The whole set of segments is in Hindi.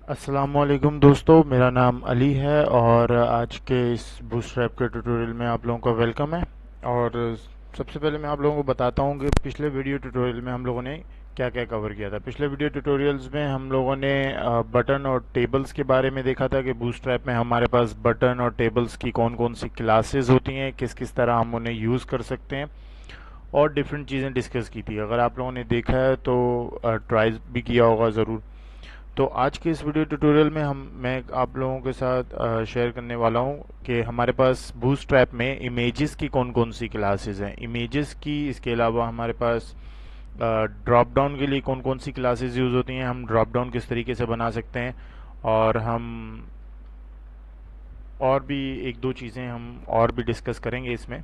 अस्सलामुअलैकुम दोस्तों, मेरा नाम अली है और आज के इस बूटस्ट्रैप के ट्यूटोरियल में आप लोगों का वेलकम है। और सबसे पहले मैं आप लोगों को बताता हूँ कि पिछले वीडियो ट्यूटोरियल में हम लोगों ने क्या क्या कवर किया था। पिछले वीडियो ट्यूटोरियल्स में हम लोगों ने बटन और टेबल्स के बारे में देखा था कि बूटस्ट्रैप में हमारे पास बटन और टेबल्स की कौन कौन सी क्लासेस होती हैं, किस किस तरह हम उन्हें यूज़ कर सकते हैं, और डिफरेंट चीज़ें डिस्कस की थी। अगर आप लोगों ने देखा है तो ट्राई भी किया होगा ज़रूर। तो आज के इस वीडियो ट्यूटोरियल में मैं आप लोगों के साथ शेयर करने वाला हूं कि हमारे पास बूटस्ट्रैप में इमेजेस की कौन कौन सी क्लासेस हैं, इमेजेस की। इसके अलावा हमारे पास ड्रॉप डाउन के लिए कौन कौन सी क्लासेस यूज़ होती हैं, हम ड्रॉप डाउन किस तरीके से बना सकते हैं, और हम और भी एक दो चीज़ें हम और भी डिस्कस करेंगे इसमें।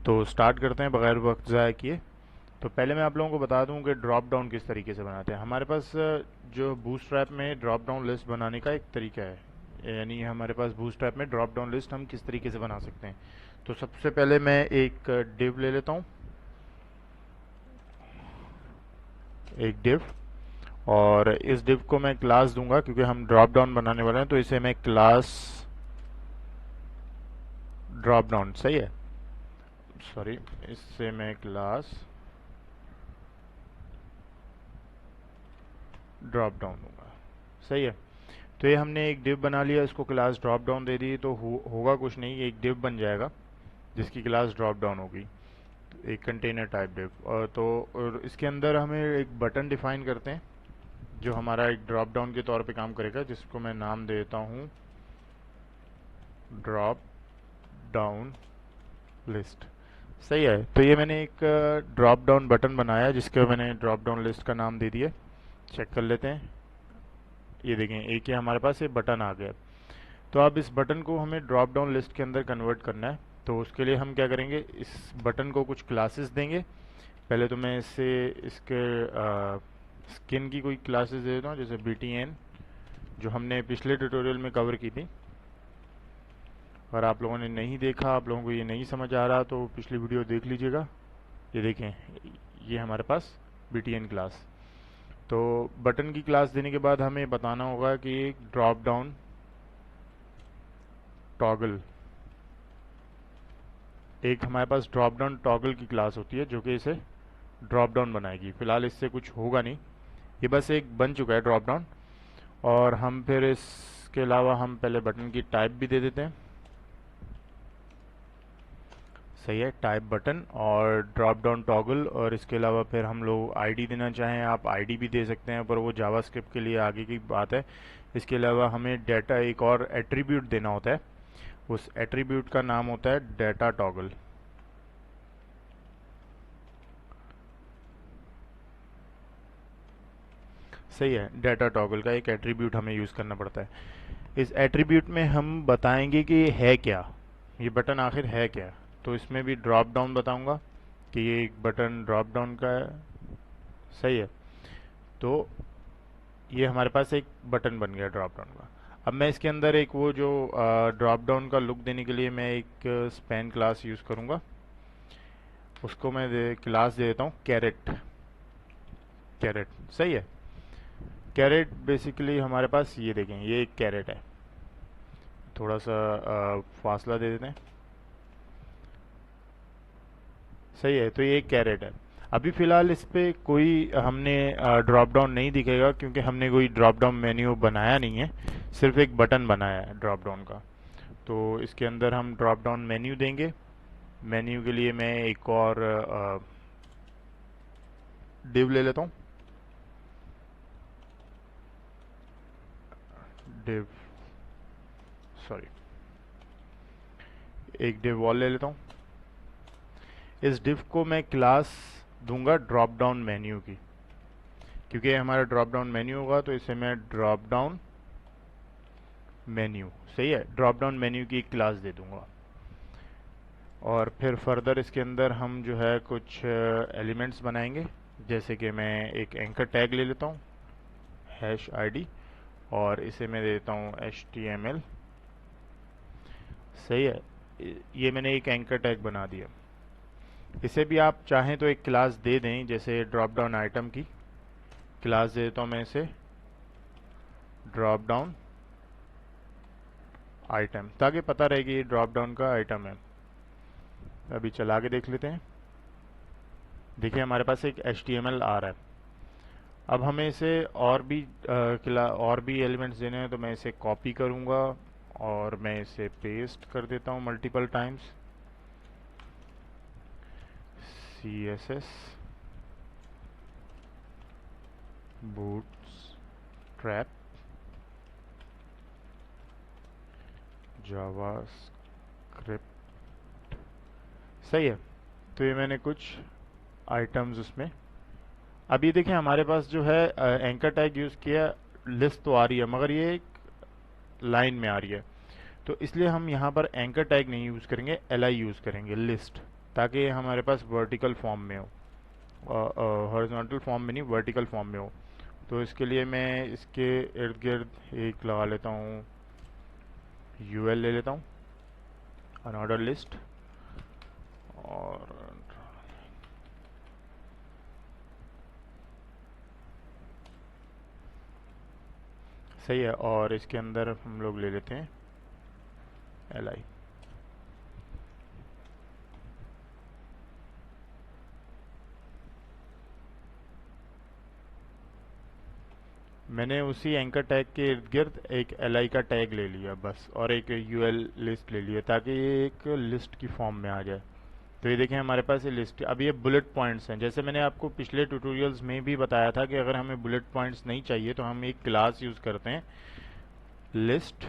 तो स्टार्ट करते हैं बगैर वक्त ज़ाया किए। तो पहले मैं आप लोगों को बता दूं कि ड्रॉप डाउन किस तरीके से बनाते हैं। हमारे पास जो बूटस्ट्रैप में ड्रॉप डाउन लिस्ट बनाने का एक तरीका है, यानी हमारे पास बूटस्ट्रैप में ड्रॉप डाउन लिस्ट हम किस तरीके से बना सकते हैं। तो सबसे पहले मैं एक डिव ले लेता हूँ, एक डिव। और इस डिव को मैं क्लास दूंगा क्योंकि हम ड्रॉप डाउन बनाने वाले हैं, तो इसे मैं क्लास ड्रॉप डाउन, सही है, सॉरी, इससे मैं क्लास ड्रॉप डाउन दूंगा, सही है। तो ये हमने एक डिव बना लिया, इसको क्लास ड्रॉप डाउन दे दी, तो होगा कुछ नहीं, एक डिव बन जाएगा जिसकी क्लास ड्रॉप डाउन होगी, एक कंटेनर टाइप डिव। और इसके अंदर हमें एक बटन डिफाइन करते हैं जो हमारा एक ड्रॉप डाउन के तौर पे काम करेगा, जिसको मैं नाम देता हूँ ड्रॉप डाउन लिस्ट, सही है। तो ये मैंने एक ड्रॉप डाउन बटन बनाया जिसके मैंने ड्रॉप डाउन लिस्ट का नाम दे दिया। चेक कर लेते हैं, ये देखें एक ये हमारे पास ये बटन आ गया। तो अब इस बटन को हमें ड्रॉप डाउन लिस्ट के अंदर कन्वर्ट करना है। तो उसके लिए हम क्या करेंगे, इस बटन को कुछ क्लासेस देंगे। पहले तो मैं इससे इसके स्किन की कोई क्लासेस दे देता हूँ, जैसे BTN, जो हमने पिछले ट्यूटोरियल में कवर की थी। अगर आप लोगों ने नहीं देखा, आप लोगों को ये नहीं समझ आ रहा, तो पिछली वीडियो देख लीजिएगा। ये देखें, ये हमारे पास BTN क्लास। तो बटन की क्लास देने के बाद हमें बताना होगा कि एक ड्रॉप डाउन टॉगल, एक हमारे पास ड्रॉप डाउन टॉगल की क्लास होती है जो कि इसे ड्रॉप डाउन बनाएगी। फिलहाल इससे कुछ होगा नहीं, ये बस एक बन चुका है ड्रॉप डाउन। और हम फिर इसके अलावा हम पहले बटन की टाइप भी दे देते हैं, सही है, टाइप बटन और ड्रॉप डाउन टॉगल। और इसके अलावा फिर हम लोग आईडी देना चाहें आप आईडी भी दे सकते हैं, पर वो जावास्क्रिप्ट के लिए आगे की बात है। इसके अलावा हमें डेटा एक और एट्रीब्यूट देना होता है, उस एट्रीब्यूट का नाम होता है डेटा टॉगल, सही है। डाटा टॉगल का एक एट्रीब्यूट हमें यूज़ करना पड़ता है। इस एट्रीब्यूट में हम बताएंगे कि ये है क्या, ये बटन आखिर है क्या। तो इसमें भी ड्रॉप डाउन बताऊंगा कि ये एक बटन ड्रॉप डाउन का है, सही है। तो ये हमारे पास एक बटन बन गया ड्रॉप डाउन का। अब मैं इसके अंदर एक वो जो ड्रॉप डाउन का लुक देने के लिए मैं एक स्पैन क्लास यूज़ करूँगा, उसको मैं क्लास दे देता हूँ कैरेट, कैरेट, सही है। कैरेट बेसिकली हमारे पास, ये देखें, ये एक कैरेट है, थोड़ा सा फासला दे देते हैं, सही है। तो ये एक कैरेट है। अभी फ़िलहाल इस पे कोई हमने ड्रॉप डाउन नहीं दिखेगा क्योंकि हमने कोई ड्रॉप डाउन मेन्यू बनाया नहीं है, सिर्फ एक बटन बनाया है ड्रॉप डाउन का। तो इसके अंदर हम ड्रॉप डाउन मेन्यू देंगे। मेन्यू के लिए मैं एक और डिव ले लेता हूँ, डिव, सॉरी, एक डिव वॉल ले लेता हूँ। इस डिव को मैं क्लास दूंगा ड्रॉप डाउन मेन्यू की, क्योंकि ये हमारा ड्रॉप डाउन मेन्यू होगा, तो इसे मैं ड्रॉप डाउन मेन्यू, सही है, ड्रॉप डाउन मेन्यू की एक क्लास दे दूंगा। और फिर फर्दर इसके अंदर हम जो है कुछ एलिमेंट्स बनाएंगे, जैसे कि मैं एक एंकर टैग ले लेता हूँ, #id, और इसे मैं देता हूँ HTML, सही है। ये मैंने एक एंकर टैग बना दिया। इसे भी आप चाहें तो एक क्लास दे दें, जैसे ड्रॉप डाउन आइटम की क्लास दे देता हूँ मैं इसे ड्रॉप डाउन आइटम, ताकि पता रहे कि ये ड्रॉप डाउन का आइटम है। अभी चला के देख लेते हैं। देखिए हमारे पास एक HTML आ रहा है। अब हमें इसे और भी एलिमेंट्स देने हैं, तो मैं इसे कॉपी करूंगा और मैं इसे पेस्ट कर देता हूँ multiple times. CSS bootstrap JavaScript, सही है। तो ये मैंने कुछ आइटम्स उसमें, अब ये देखें हमारे पास जो है एंकर टैग यूज़ किया, लिस्ट तो आ रही है मगर ये एक लाइन में आ रही है। तो इसलिए हम यहाँ पर एंकर टैग नहीं यूज़ करेंगे, li यूज़ करेंगे लिस्ट, ताकि ये हमारे पास वर्टिकल फॉर्म में हो, हॉरिजॉन्टल फॉर्म में नहीं, वर्टिकल फॉर्म में हो। तो इसके लिए मैं इसके इर्द गिर्द एक लगा लेता हूँ, UL ले लेता हूँ, अनऑर्डर लिस्ट, और सही है। और इसके अंदर हम लोग ले लेते हैं li। मैंने उसी एंकर टैग के इर्द गिर्द एक li का टैग ले लिया बस, और एक UL लिस्ट ले लिया, ताकि ये एक लिस्ट की फॉर्म में आ जाए। तो ये देखें हमारे पास ये लिस्ट, अब ये बुलेट पॉइंट्स हैं। जैसे मैंने आपको पिछले ट्यूटोरियल्स में भी बताया था कि अगर हमें बुलेट पॉइंट्स नहीं चाहिए तो हम एक क्लास यूज़ करते हैं, लिस्ट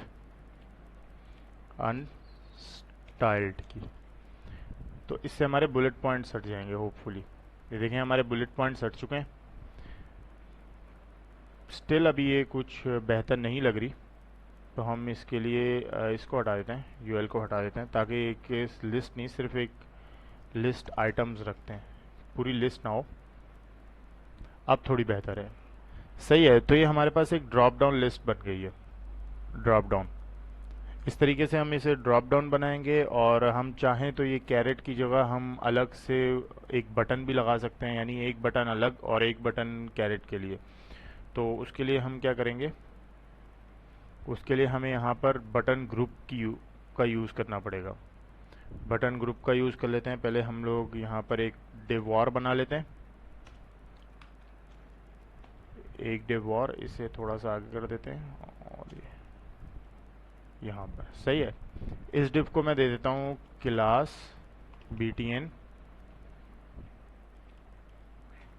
अनस्टाइल्ड की। तो इससे हमारे बुलेट पॉइंट्स हट जाएंगे होपफुली। ये देखें हमारे बुलेट पॉइंट्स हट चुके हैं। स्टिल अभी ये कुछ बेहतर नहीं लग रही, तो हम इसके लिए इसको हटा देते हैं, UL को हटा देते हैं, ताकि एक लिस्ट नहीं, सिर्फ एक लिस्ट आइटम्स रखते हैं, पूरी लिस्ट ना हो। अब थोड़ी बेहतर है, सही है। तो ये हमारे पास एक ड्रॉप डाउन लिस्ट बन गई है, ड्रॉप डाउन। इस तरीके से हम इसे ड्रॉप डाउन बनाएंगे, और हम चाहें तो ये कैरेट की जगह हम अलग से एक बटन भी लगा सकते हैं, यानी एक बटन अलग और एक बटन कैरेट के लिए। तो उसके लिए हम क्या करेंगे, उसके लिए हमें यहाँ पर बटन ग्रुप का यूज़ करना पड़ेगा। बटन ग्रुप का यूज़ कर लेते हैं। पहले हम लोग यहाँ पर एक div var बना लेते हैं, एक div var, इसे थोड़ा सा आगे कर देते हैं, और ये यहाँ पर सही है। इस div को मैं दे देता हूँ क्लास btn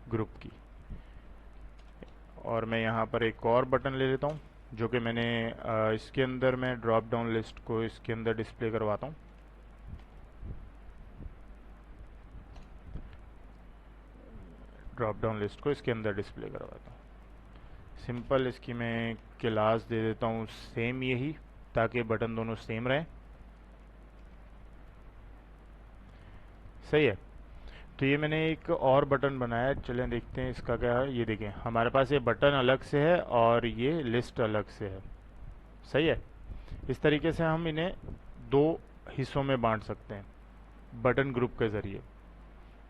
ग्रुप की, और मैं यहाँ पर एक और बटन ले लेता हूँ, जो कि मैंने इसके अंदर मैं ड्रॉप डाउन लिस्ट को इसके अंदर डिस्प्ले करवाता हूँ। ड्रॉप डाउन लिस्ट को इसके अंदर डिस्प्ले करवाता हूँ। सिंपल इसकी मैं क्लास दे देता हूँ सेम यही, ताकि बटन दोनों सेम रहें। सही है। तो ये मैंने एक और बटन बनाया, चलें देखते हैं इसका क्या है। ये देखें हमारे पास ये बटन अलग से है और ये लिस्ट अलग से है, सही है। इस तरीके से हम इन्हें दो हिस्सों में बांट सकते हैं बटन ग्रुप के ज़रिए।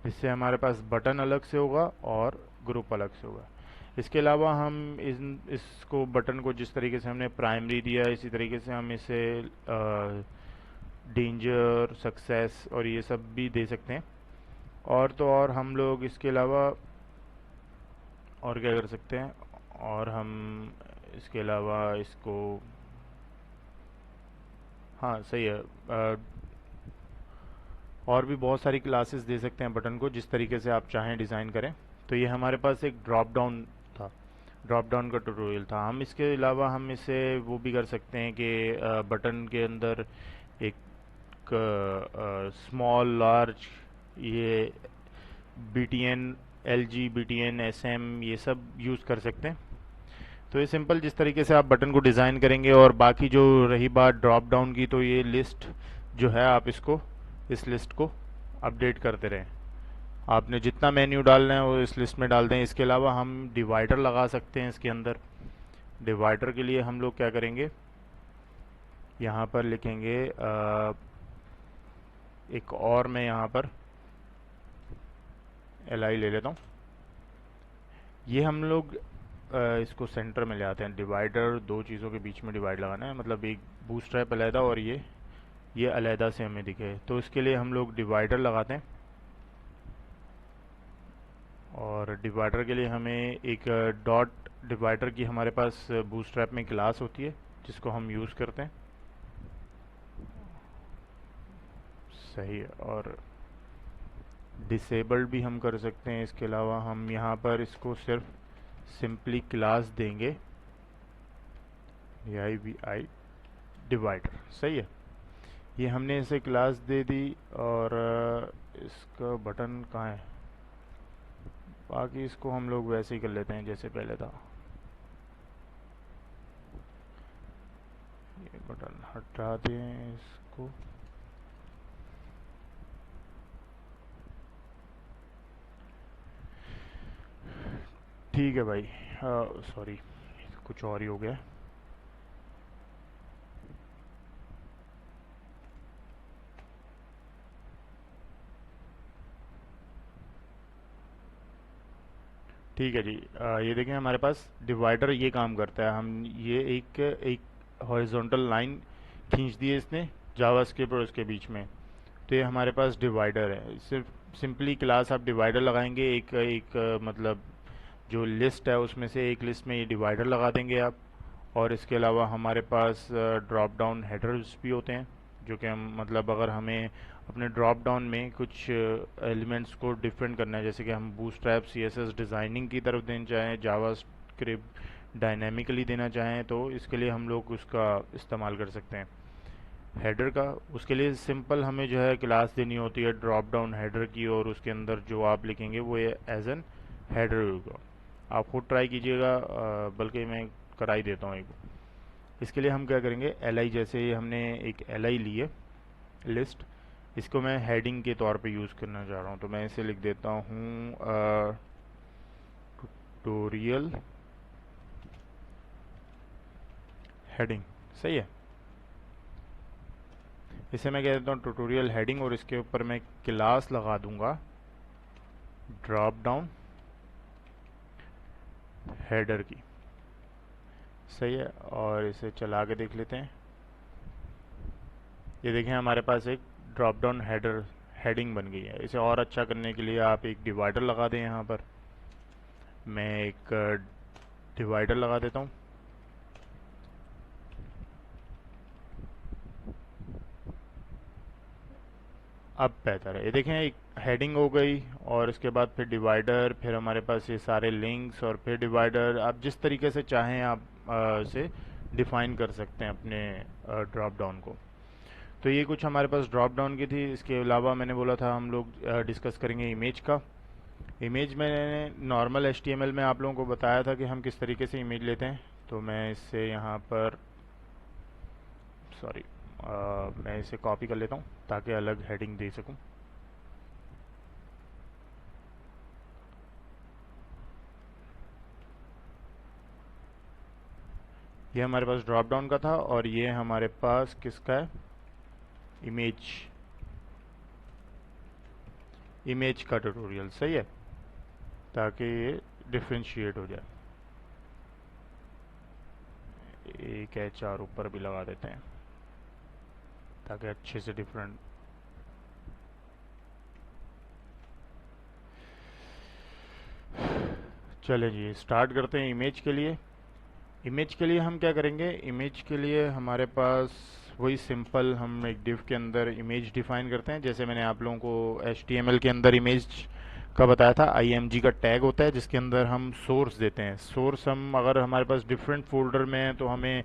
इससे हमारे पास बटन अलग से होगा और ग्रुप अलग से होगा। इसके अलावा हम इसको बटन को जिस तरीके से हमने प्राइमरी दिया, इसी तरीके से हम इसे डेंजर, सक्सेस और ये सब भी दे सकते हैं। और तो और हम लोग इसके अलावा और क्या कर सकते हैं, और हम इसके अलावा इसको, हाँ सही है, और भी बहुत सारी क्लासेस दे सकते हैं बटन को, जिस तरीके से आप चाहें डिज़ाइन करें। तो ये हमारे पास एक ड्रॉप डाउन था, ड्रॉप डाउन का ट्यूटोरियल था। हम इसके अलावा हम इसे वो भी कर सकते हैं कि बटन के अंदर एक स्मॉल, लार्ज, ये BTN, LG, BTN, SM ये सब यूज़ कर सकते हैं। तो ये सिंपल जिस तरीके से आप बटन को डिज़ाइन करेंगे। और बाकी जो रही बात ड्रॉप डाउन की, तो ये लिस्ट जो है आप इसको, इस लिस्ट को अपडेट करते रहें। आपने जितना मेन्यू डालना है वो इस लिस्ट में डाल दें। इसके अलावा हम डिवाइडर लगा सकते हैं इसके अंदर। डिवाइडर के लिए हम लोग क्या करेंगे, यहाँ पर लिखेंगे एक और मैं यहाँ पर li ले लेता हूँ। ये हम लोग इसको सेंटर में ले आते हैं। डिवाइडर दो चीज़ों के बीच में डिवाइड लगाना है, मतलब एक बूटस्ट्रैप अलहदा और ये अलहदा से हमें दिखे, तो इसके लिए हम लोग डिवाइडर लगाते हैं। और डिवाइडर के लिए हमें एक डॉट डिवाइडर की हमारे पास बूटस्ट्रैप में क्लास होती है जिसको हम यूज़ करते हैं। सही है। और डिसेबल्ड भी हम कर सकते हैं। इसके अलावा हम यहाँ पर इसको सिर्फ सिंपली क्लास देंगे AIVI डिवाइडर। सही है, ये हमने इसे क्लास दे दी। और इसका बटन कहाँ है? बाकी इसको हम लोग वैसे ही कर लेते हैं जैसे पहले था। ये बटन हटा दें इसको। ठीक है भाई, सॉरी कुछ और ही हो गया। ठीक है जी। ये देखें हमारे पास डिवाइडर ये काम करता है। हम ये एक हॉरिजॉन्टल लाइन खींच दी है इसने जावास्क्रिप्ट और उसके बीच में, तो ये हमारे पास डिवाइडर है। सिर्फ सिंपली क्लास आप डिवाइडर लगाएंगे, एक मतलब जो लिस्ट है उसमें से एक लिस्ट में ये डिवाइडर लगा देंगे आप। और इसके अलावा हमारे पास ड्रॉप डाउन हेडर्स भी होते हैं, जो कि हम मतलब अगर हमें अपने ड्रॉप डाउन में कुछ एलिमेंट्स को डिफरेंट करना है, जैसे कि हम बूटस्ट्रैप CSS डिज़ाइनिंग की तरफ देना चाहें, जावास्क्रिप्ट डायनेमिकली देना चाहें, तो इसके लिए हम लोग उसका इस्तेमाल कर सकते हैं हेडर का। उसके लिए सिंपल हमें जो है क्लास देनी होती है ड्रॉप डाउन हेडर की, और उसके अंदर जो आप लिखेंगे वो ये एज एन हेडर होगा। आप खुद ट्राई कीजिएगा, बल्कि मैं करा ही देता हूँ एक। इसके लिए हम क्या करेंगे, LI जैसे हमने एक LI ली है लिस्ट, इसको मैं हेडिंग के तौर पे यूज़ करना चाह रहा हूँ, तो मैं इसे लिख देता हूँ ट्यूटोरियल हेडिंग। सही है, इसे मैं कह देता हूँ ट्यूटोरियल हेडिंग, और इसके ऊपर मैं क्लास लगा दूंगा ड्रॉप डाउन हेडर की। सही है, और इसे चला के देख लेते हैं। ये देखें हमारे पास एक ड्रॉप डाउन हेडिंग बन गई है। इसे और अच्छा करने के लिए आप एक डिवाइडर लगा दें। यहाँ पर मैं एक डिवाइडर लगा देता हूँ। अब बेहतर है। ये देखें एक हेडिंग हो गई, और इसके बाद फिर डिवाइडर, फिर हमारे पास ये सारे लिंक्स, और फिर डिवाइडर। आप जिस तरीके से चाहें आप इसे डिफाइन कर सकते हैं अपने ड्रॉप डाउन को। तो ये कुछ हमारे पास ड्रॉप डाउन की थी। इसके अलावा मैंने बोला था हम लोग डिस्कस करेंगे इमेज का। इमेज मैंने नॉर्मल HTML में आप लोगों को बताया था कि हम किस तरीके से इमेज लेते हैं। तो मैं इससे यहाँ पर सॉरी मैं इसे कॉपी कर लेता हूँ ताकि अलग हेडिंग दे सकूँ। ये हमारे पास ड्रॉप डाउन का था, और ये हमारे पास किसका है, इमेज का ट्यूटोरियल। सही है, ताकि ये डिफ्रेंशिएट हो जाए। एक HR ऊपर भी लगा देते हैं ताकि अच्छे से डिफरेंट। चले जी स्टार्ट करते हैं इमेज के लिए। इमेज के लिए हम क्या करेंगे, इमेज के लिए हमारे पास वही सिंपल हम एक डिव के अंदर इमेज डिफाइन करते हैं, जैसे मैंने आप लोगों को HTML के अंदर इमेज का बताया था। IMG का टैग होता है जिसके अंदर हम सोर्स देते हैं। सोर्स हम अगर हमारे पास डिफरेंट फोल्डर में है तो हमें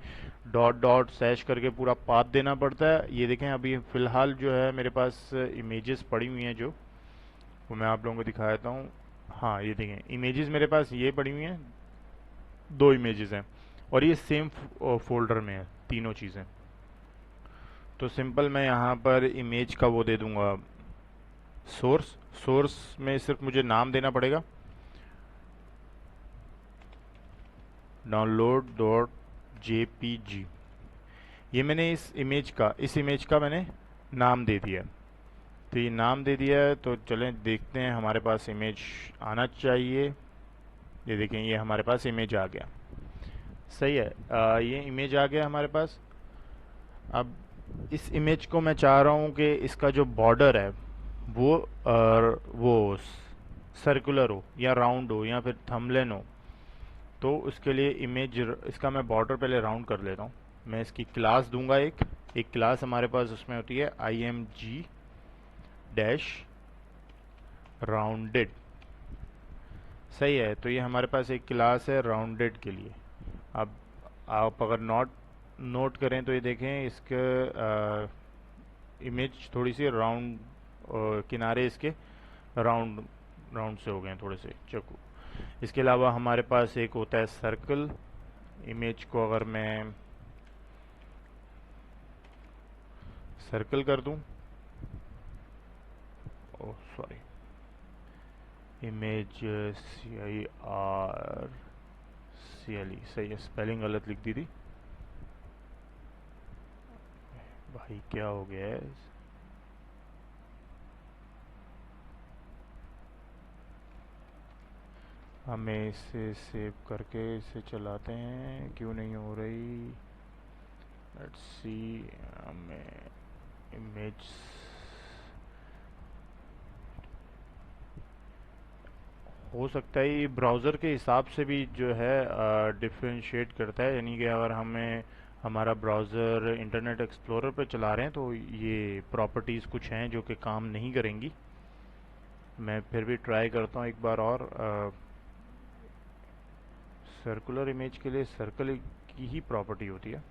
डॉट डॉट स्लैश करके पूरा पाथ देना पड़ता है। ये देखें अभी फ़िलहाल जो है मेरे पास इमेजेस पड़ी हुई हैं, जो वो मैं आप लोगों को दिखा देता हूँ। हाँ ये देखें इमेजेस मेरे पास ये पड़ी हुई हैं, 2 इमेजेस हैं, और ये सेम फोल्डर में है तीनों चीज़ें। तो सिंपल मैं यहाँ पर इमेज का वो दे दूंगा सोर्स। सोर्स में सिर्फ मुझे नाम देना पड़ेगा, download.jpg। ये मैंने इस इमेज का मैंने नाम दे दिया। तो ये नाम दे दिया है, तो चलें देखते हैं हमारे पास इमेज आना चाहिए। ये देखें, ये हमारे पास इमेज आ गया। सही है। ये इमेज आ गया हमारे पास। अब इस इमेज को मैं चाह रहा हूँ कि इसका जो बॉर्डर है वो सर्कुलर हो या राउंड हो या फिर थंबनेल हो। तो उसके लिए इमेज इसका मैं बॉर्डर पहले राउंड कर लेता हूँ। मैं इसकी क्लास दूंगा, एक क्लास हमारे पास उसमें होती है img डैश राउंडेड। सही है। तो ये हमारे पास एक क्लास है राउंडेड के लिए। अब आप अगर नोट करें तो ये देखें, इसके इमेज थोड़ी सी राउंड, किनारे इसके राउंड राउंड से हो गए हैं थोड़े से चकू। इसके अलावा हमारे पास एक होता है सर्कल। इमेज को अगर मैं सर्कल कर दूं, ओह सॉरी, इमेज CIRCLE, सही है, स्पेलिंग गलत लिख दी थी भाई, क्या हो गया है। हमें इसे सेव करके इसे चलाते हैं, क्यों नहीं हो रही। Let's see. हमें इमेज हो सकता है ये ब्राउज़र के हिसाब से भी जो है डिफ्रेंशिएट करता है, यानी कि अगर हमें हमारा ब्राउज़र इंटरनेट एक्सप्लोरर पे चला रहे हैं तो ये प्रॉपर्टीज़ कुछ हैं जो कि काम नहीं करेंगी। मैं फिर भी ट्राई करता हूँ एक बार और। सर्कुलर इमेज के लिए सर्कल की ही प्रॉपर्टी होती है।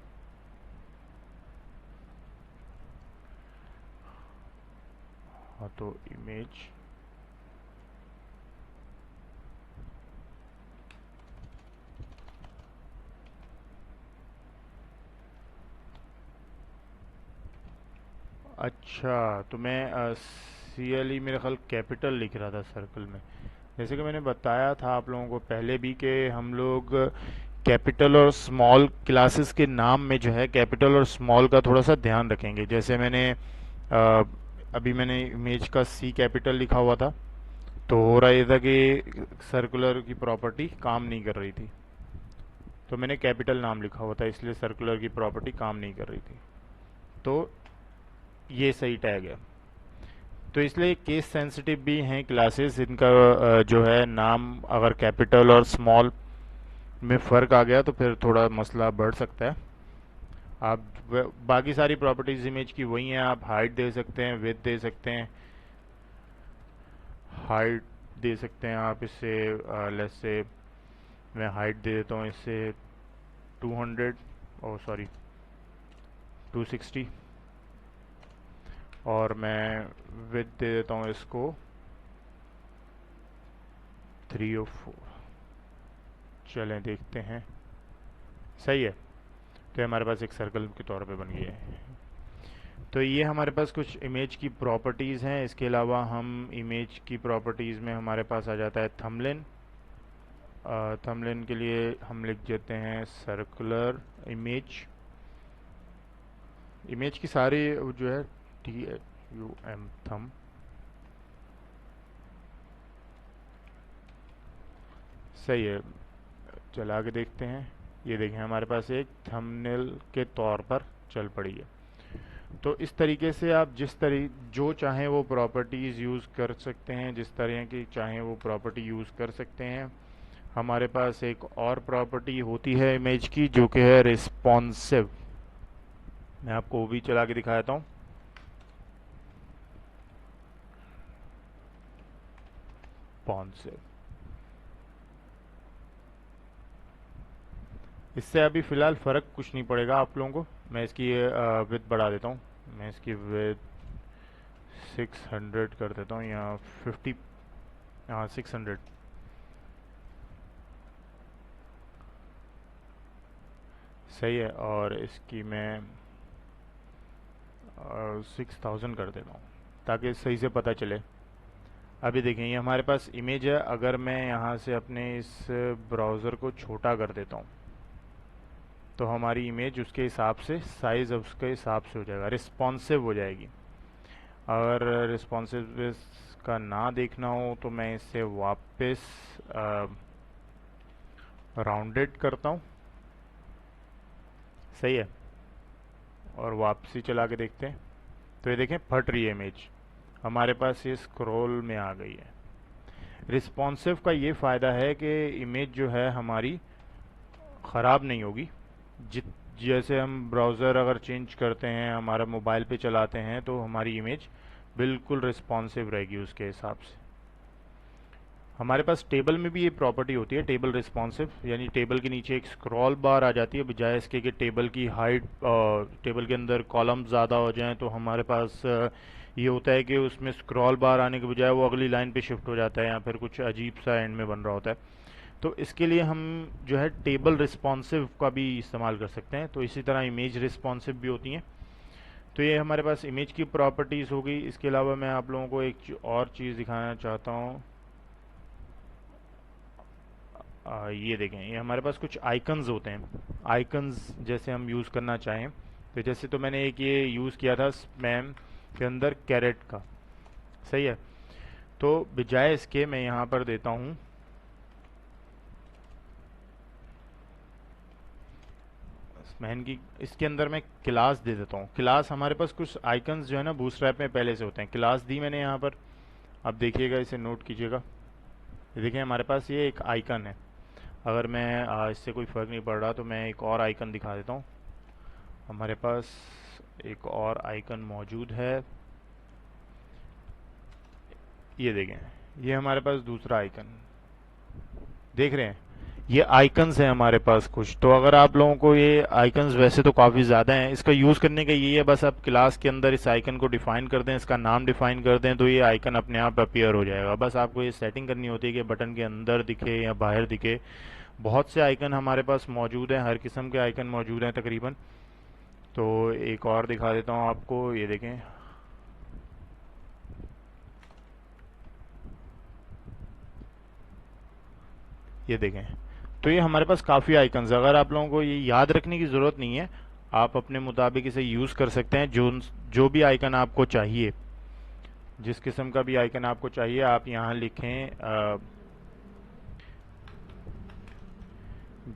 हाँ, तो इमेज अच्छा, तो मैं CLE मेरे ख्याल कैपिटल लिख रहा था सर्कल में। जैसे कि मैंने बताया था आप लोगों को पहले भी कि हम लोग कैपिटल और स्मॉल क्लासेस के नाम में जो है कैपिटल और स्मॉल का थोड़ा सा ध्यान रखेंगे। जैसे अभी मैंने इमेज का C कैपिटल लिखा हुआ था, तो हो रहा ये था कि सर्कुलर की प्रॉपर्टी काम नहीं कर रही थी। तो मैंने कैपिटल नाम लिखा हुआ था, इसलिए सर्कुलर की प्रॉपर्टी काम नहीं कर रही थी। तो ये सही टैग है। तो इसलिए केस सेंसिटिव भी हैं क्लासेस, इनका जो है नाम अगर कैपिटल और स्मॉल में फ़र्क आ गया तो फिर थोड़ा मसला बढ़ सकता है। आप बाकी सारी प्रॉपर्टीज़ इमेज की वही हैं। आप हाइट दे सकते हैं, विड्थ दे सकते हैं, हाइट दे सकते हैं आप इससे। लेट्स से मैं हाइट दे देता हूँ इससे 200, ओ सॉरी 260, और मैं विड्थ दे देता हूँ इसको 304। चलें देखते हैं। सही है। तो हमारे पास एक सर्कल के तौर पे बन गया है। तो ये हमारे पास कुछ इमेज की प्रॉपर्टीज़ हैं। इसके अलावा हम इमेज की प्रॉपर्टीज़ में हमारे पास आ जाता है थंबनेल। थंबनेल के लिए हम लिख देते हैं सर्कुलर इमेज। इमेज की सारी जो है TUM थम। सही है। चला के देखते हैं। ये देखें, हमारे पास एक थंबनेल के तौर पर चल पड़ी है। तो इस तरीके से आप जो चाहें वो प्रॉपर्टीज़ यूज़ कर सकते हैं, जिस तरह की चाहें वो प्रॉपर्टी यूज़ कर सकते हैं। हमारे पास एक और प्रॉपर्टी होती है इमेज की जो कि है रिस्पॉन्सिव। मैं आपको वो भी चला के दिखाता हूँ। रिस्पॉन्सिव, इससे अभी फ़िलहाल फ़र्क कुछ नहीं पड़ेगा आप लोगों को। मैं इसकी विड्थ बढ़ा देता हूँ। मैं इसकी विड्थ 600 कर देता हूँ, या 50, हाँ 600। सही है। और इसकी मैं 6000 कर देता हूँ ताकि सही से पता चले। अभी देखें, ये हमारे पास इमेज है। अगर मैं यहाँ से अपने इस ब्राउज़र को छोटा कर देता हूँ तो हमारी इमेज उसके हिसाब से, साइज़ उसके हिसाब से हो जाएगा, रिस्पॉन्सिव हो जाएगी। अगर रिस्पॉन्सिव का ना देखना हो तो मैं इससे वापस राउंडेड करता हूँ, सही है, और वापसी चला के देखते हैं। तो ये देखें फट रही है इमेज, हमारे पास ये स्क्रॉल में आ गई है। रिस्पॉन्सिव का ये फ़ायदा है कि इमेज जो है हमारी ख़राब नहीं होगी। जित जैसे हम ब्राउज़र अगर चेंज करते हैं, हमारा मोबाइल पे चलाते हैं, तो हमारी इमेज बिल्कुल रिस्पॉन्सिव रहेगी उसके हिसाब से। हमारे पास टेबल में भी ये प्रॉपर्टी होती है, टेबल रिस्पॉन्सिव, यानी टेबल के नीचे एक स्क्रॉल बार आ जाती है, बजाय इसके कि टेबल की हाइट, टेबल के अंदर कॉलम ज़्यादा हो जाएं तो हमारे पास ये होता है कि उसमें स्क्रॉल बार आने के बजाय वो अगली लाइन पे शिफ्ट हो जाता है या फिर कुछ अजीब सा एंड में बन रहा होता है। तो इसके लिए हम जो है टेबल रिस्पॉन्सिव का भी इस्तेमाल कर सकते हैं। तो इसी तरह इमेज रिस्पॉन्सिव भी होती हैं। तो ये हमारे पास इमेज की प्रॉपर्टीज़ हो गई। इसके अलावा मैं आप लोगों को एक और चीज़ दिखाना चाहता हूँ। ये देखें, ये हमारे पास कुछ आइकन्स होते हैं। आइकन्स जैसे हम यूज़ करना चाहें, तो जैसे तो मैंने एक ये यूज़ किया था स्पैम के अंदर कैरेट का, सही है। तो बजाय इसके मैं यहाँ पर देता हूँ मैन की, इसके अंदर मैं क्लास दे देता हूँ। क्लास हमारे पास कुछ आइकन्स जो है ना बूटस्ट्रैप में पहले से होते हैं, क्लास दी मैंने यहाँ पर। अब देखिएगा, इसे नोट कीजिएगा, ये देखिए हमारे पास ये एक आइकन है। अगर मैं इससे कोई फ़र्क नहीं पड़ रहा तो मैं एक और आइकन दिखा देता हूँ। हमारे पास एक और आइकन मौजूद है, ये देखें, ये हमारे पास दूसरा आइकन देख रहे हैं। ये आइकन्स हैं हमारे पास कुछ। तो अगर आप लोगों को ये आइकन्स, वैसे तो काफ़ी ज़्यादा हैं, इसका यूज़ करने का ये है, बस आप क्लास के अंदर इस आइकन को डिफ़ाइन कर दें, इसका नाम डिफ़ाइन कर दें, तो ये आइकन अपने आप अपीयर हो जाएगा। बस आपको ये सेटिंग करनी होती है कि बटन के अंदर दिखे या बाहर दिखे। बहुत से आइकन हमारे पास मौजूद हैं, हर किस्म के आइकन मौजूद हैं तकरीबन। तो एक और दिखा देता हूँ आपको, ये देखें, ये देखें। तो ये हमारे पास काफ़ी आइकन्स है। अगर आप लोगों को ये याद रखने की ज़रूरत नहीं है, आप अपने मुताबिक इसे यूज़ कर सकते हैं। जो जो भी आइकन आपको चाहिए, जिस किस्म का भी आइकन आपको चाहिए, आप यहाँ लिखें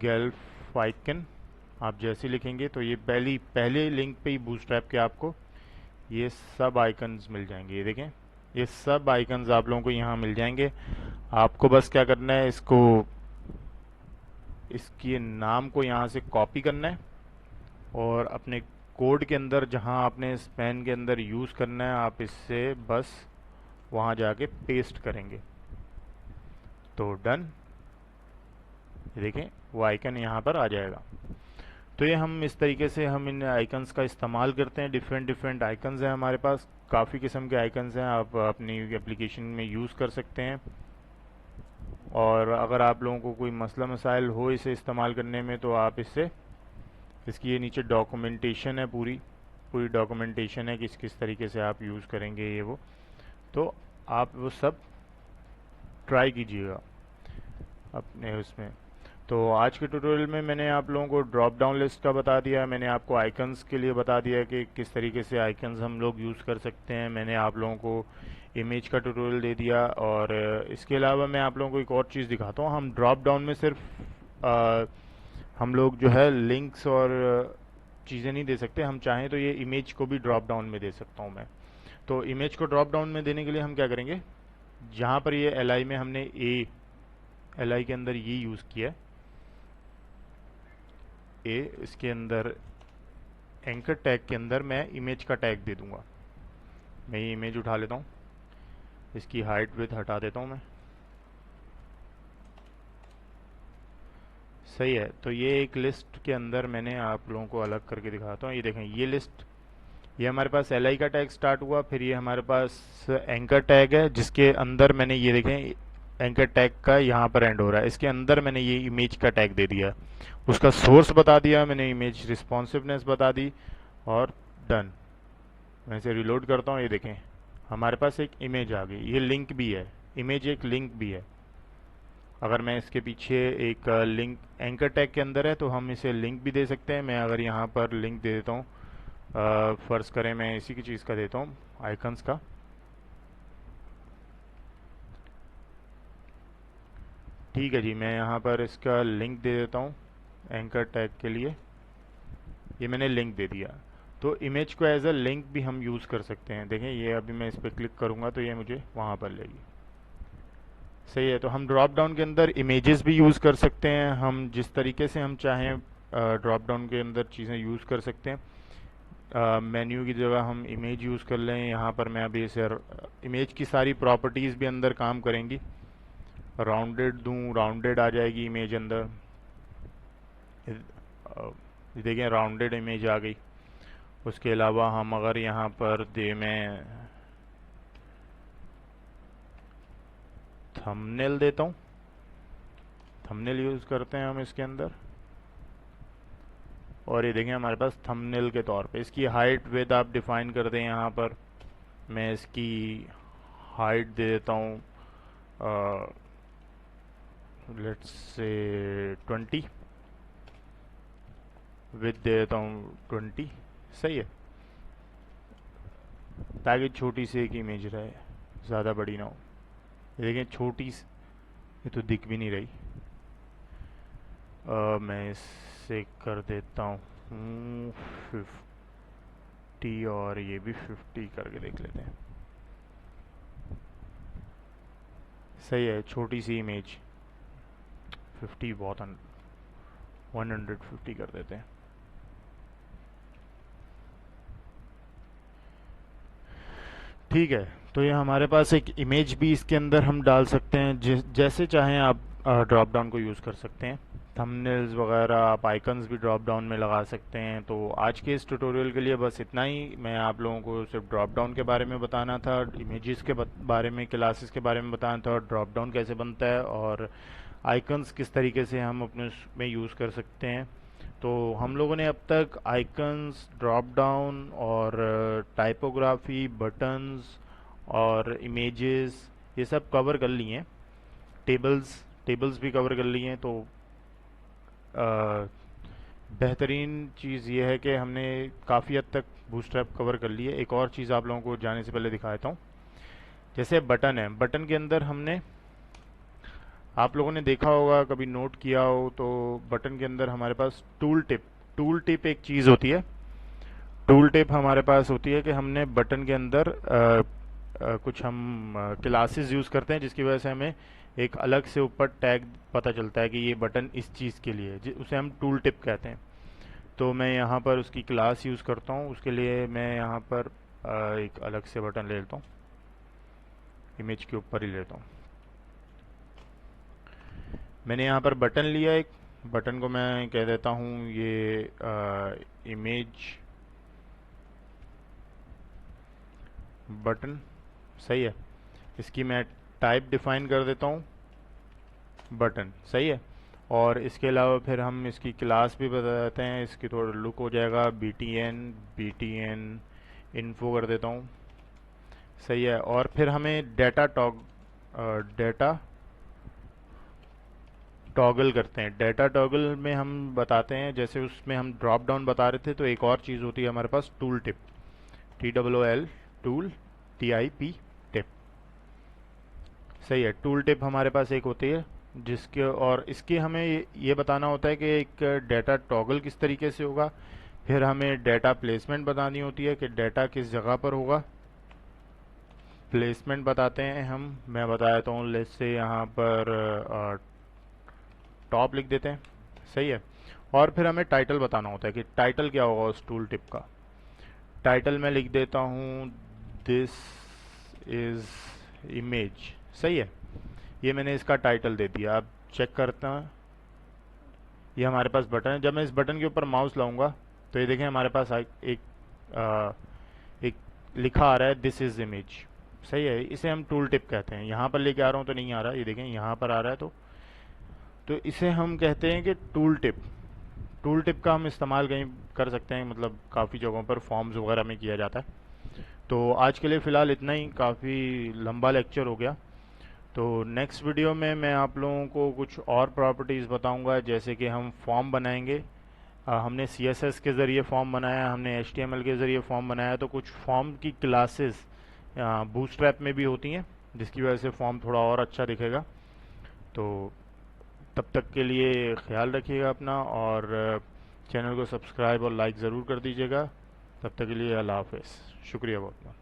गल्फ आइकन। आप जैसे लिखेंगे तो ये पहले लिंक पे ही बूटस्ट्रैप के आपको ये सब आइकन्स मिल जाएंगे। ये देखें, ये सब आइकन्स आप लोगों को यहाँ मिल जाएंगे। आपको बस क्या करना है, इसके नाम को यहाँ से कॉपी करना है और अपने कोड के अंदर, जहाँ आपने इस पेन के अंदर यूज़ करना है, आप इससे बस वहाँ जाके पेस्ट करेंगे तो डन। ये देखें, वो आइकन यहाँ पर आ जाएगा। तो ये हम इस तरीके से हम इन आइकन्स का इस्तेमाल करते हैं। डिफरेंट डिफरेंट आइकन्स हैं हमारे पास, काफ़ी किस्म के आइकन्स हैं, आप अपनी एप्लीकेशन में यूज़ कर सकते हैं। और अगर आप लोगों को कोई मसला मसाइल हो इसे इस्तेमाल करने में, तो आप इसकी ये नीचे डॉक्यूमेंटेशन है, पूरी पूरी डॉक्यूमेंटेशन है कि किस तरीके से आप यूज़ करेंगे ये वो। तो आप वो सब ट्राई कीजिएगा अपने उसमें। तो आज के ट्यूटोरियल में मैंने आप लोगों को ड्रॉप डाउन लिस्ट का बता दिया, मैंने आपको आइकन्स के लिए बता दिया कि किस तरीके से आइकन्स हम लोग यूज़ कर सकते हैं, मैंने आप लोगों को इमेज का ट्यूटोरियल दे दिया। और इसके अलावा मैं आप लोगों को एक और चीज़ दिखाता हूँ। हम ड्रॉप डाउन में सिर्फ हम लोग जो है लिंक्स और चीज़ें नहीं दे सकते, हम चाहें तो ये इमेज को भी ड्रॉप डाउन में दे सकता हूँ मैं। तो इमेज को ड्रॉप डाउन में देने के लिए हम क्या करेंगे, जहाँ पर ये एल आई में हमने एल आई के अंदर ये यूज़ किया है, इसके अंदर एंकर टैग के अंदर मैं इमेज का टैग दे दूंगा। मैं ये इमेज उठा लेता हूँ, इसकी हाइट विड्थ हटा देता हूँ मैं, सही है। तो ये एक लिस्ट के अंदर मैंने आप लोगों को अलग करके दिखाता हूँ। ये देखें, ये लिस्ट, ये हमारे पास एल आई का टैग स्टार्ट हुआ, फिर ये हमारे पास एंकर टैग है जिसके अंदर मैंने, ये देखें, एंकर टैग का यहाँ पर एंड हो रहा है, इसके अंदर मैंने ये इमेज का टैग दे दिया, उसका सोर्स बता दिया मैंने, इमेज रिस्पॉन्सिवनेस बता दी और डन। मैं इसे रिलोड करता हूँ, ये देखें हमारे पास एक इमेज आ गई। ये लिंक भी है, इमेज एक लिंक भी है। अगर मैं इसके पीछे एक लिंक एंकर टैग के अंदर है तो हम इसे लिंक भी दे सकते हैं। मैं अगर यहाँ पर लिंक दे देता हूँ, फ़र्ज़ करें मैं इसी की चीज़ का देता हूँ, आइकन्स का। ठीक है जी, मैं यहाँ पर इसका लिंक दे देता हूँ एंकर टैग के लिए। ये मैंने लिंक दे दिया। तो इमेज को एज अ लिंक भी हम यूज़ कर सकते हैं। देखें, ये अभी मैं इस पर क्लिक करूँगा तो ये मुझे वहाँ पर लेगी। सही है। तो हम ड्रॉप डाउन के अंदर इमेजेस भी यूज़ कर सकते हैं। हम जिस तरीके से हम चाहें ड्रॉप डाउन के अंदर चीज़ें यूज़ कर सकते हैं। मेन्यू की जगह हम इमेज यूज़ कर लें। यहाँ पर मैं अभी इसे इमेज की सारी प्रॉपर्टीज़ भी अंदर काम करेंगी। राउंडेड दूँ, राउंडेड आ जाएगी इमेज अंदर। देखें, राउंडेड इमेज आ गई। उसके अलावा हम अगर यहाँ पर दे मैं थंबनेल देता हूँ, थंबनेल यूज़ करते हैं हम इसके अंदर। और ये देखें हमारे पास थंबनेल के तौर पे इसकी हाइट विड्थ आप डिफाइन कर दें। यहाँ पर मैं इसकी हाइट दे देता हूँ लेट्स से 20, विड्थ दे देता हूँ 20। सही है, ताकि छोटी सी एक इमेज रहे, ज़्यादा बड़ी ना हो। ये देखें छोटी, ये तो दिख भी नहीं रही। मैं इससे कर देता हूँ 50 और ये भी 50 करके देख लेते हैं। सही है, छोटी सी इमेज 50 बहुत 150 कर देते हैं। ठीक है, तो ये हमारे पास एक इमेज भी इसके अंदर हम डाल सकते हैं। जैसे चाहें आप ड्रॉप डाउन को यूज़ कर सकते हैं। थंबनेल्स वगैरह आप आइकन्स भी ड्रॉप डाउन में लगा सकते हैं। तो आज के इस ट्यूटोरियल के लिए बस इतना ही। मैं आप लोगों को सिर्फ ड्रॉप डाउन के बारे में बताना था, इमेजेस के बारे में, क्लासेस के बारे में बताना था, और ड्रॉप डाउन कैसे बनता है, और आइकन्स किस तरीके से हम अपने में यूज़ कर सकते हैं। तो हम लोगों ने अब तक आइकन्स, ड्रॉप डाउन और टाइपोग्राफी, बटन्स और इमेजेस, ये सब कवर कर लिए हैं। टेबल्स भी कवर कर लिए हैं। तो बेहतरीन चीज़ ये है कि हमने काफ़ी हद तक बूटस्ट्रैप कवर कर लिए। एक और चीज़ आप लोगों को जाने से पहले दिखा देता हूँ। जैसे बटन है, बटन के अंदर हमने, आप लोगों ने देखा होगा, कभी नोट किया हो तो, बटन के अंदर हमारे पास टूल टिप एक चीज़ होती है। टूल टिप हमारे पास होती है कि हमने बटन के अंदर कुछ हम क्लासेस यूज़ करते हैं, जिसकी वजह से हमें एक अलग से ऊपर टैग पता चलता है कि ये बटन इस चीज़ के लिए है, उसे हम टूल टिप कहते हैं। तो मैं यहाँ पर उसकी क्लास यूज़ करता हूँ। उसके लिए मैं यहाँ पर एक अलग से बटन ले लेता हूँ, इमेज के ऊपर ही लेता हूँ। मैंने यहाँ पर बटन लिया एक, बटन को मैं कह देता हूँ ये इमेज बटन। सही है। इसकी मैं टाइप डिफाइन कर देता हूँ बटन। सही है। और इसके अलावा फिर हम इसकी क्लास भी बता देते हैं। इसकी थोड़ा लुक हो जाएगा BTN इन्फो कर देता हूँ। सही है। और फिर हमें डेटा टॉगल करते हैं। डेटा टॉगल में हम बताते हैं, जैसे उसमें हम ड्रॉप डाउन बता रहे थे, तो एक और चीज़ होती है हमारे पास tool tip, TOOL, tool TIP tip. सही है। टूल टिप हमारे पास एक होती है जिसके, और इसके हमें ये बताना होता है कि एक डेटा टॉगल किस तरीके से होगा। फिर हमें डेटा प्लेसमेंट बतानी होती है कि डेटा किस जगह पर होगा। प्लेसमेंट बताते हैं हम, मैं बता देता हूँ। लेट्स से यहाँ पर टॉप लिख देते हैं। सही है। और फिर हमें टाइटल बताना होता है कि टाइटल क्या होगा उस टूल टिप का। टाइटल में लिख देता हूँ दिस इज इमेज। सही है। ये मैंने इसका टाइटल दे दिया। अब चेक करता हूँ, ये हमारे पास बटन है। जब मैं इस बटन के ऊपर माउस लाऊंगा तो ये देखें हमारे पास एक लिखा आ रहा है दिस इज इमेज। सही है। इसे हम टूल टिप कहते हैं। यहाँ पर लेके आ रहा हूँ तो नहीं आ रहा, ये देखें यहाँ पर आ रहा है। तो इसे हम कहते हैं कि टूल टिप। टूल टिप का हम इस्तेमाल कहीं कर सकते हैं, मतलब काफ़ी जगहों पर फॉर्म्स वगैरह में किया जाता है। तो आज के लिए फ़िलहाल इतना ही, काफ़ी लंबा लेक्चर हो गया। तो नेक्स्ट वीडियो में मैं आप लोगों को कुछ और प्रॉपर्टीज़ बताऊंगा, जैसे कि हम फॉर्म बनाएंगे। हमने CSS के ज़रिए फॉर्म बनाया, हमने HTML के ज़रिए फॉर्म बनाया। तो कुछ फॉर्म की क्लासेस बूटस्ट्रैप में भी होती हैं, जिसकी वजह से फॉर्म थोड़ा और अच्छा दिखेगा। तो तब तक के लिए ख्याल रखिएगा अपना, और चैनल को सब्सक्राइब और लाइक ज़रूर कर दीजिएगा। तब तक के लिए अल्लाह हाफ़िज़। शुक्रिया बहुत बहुत।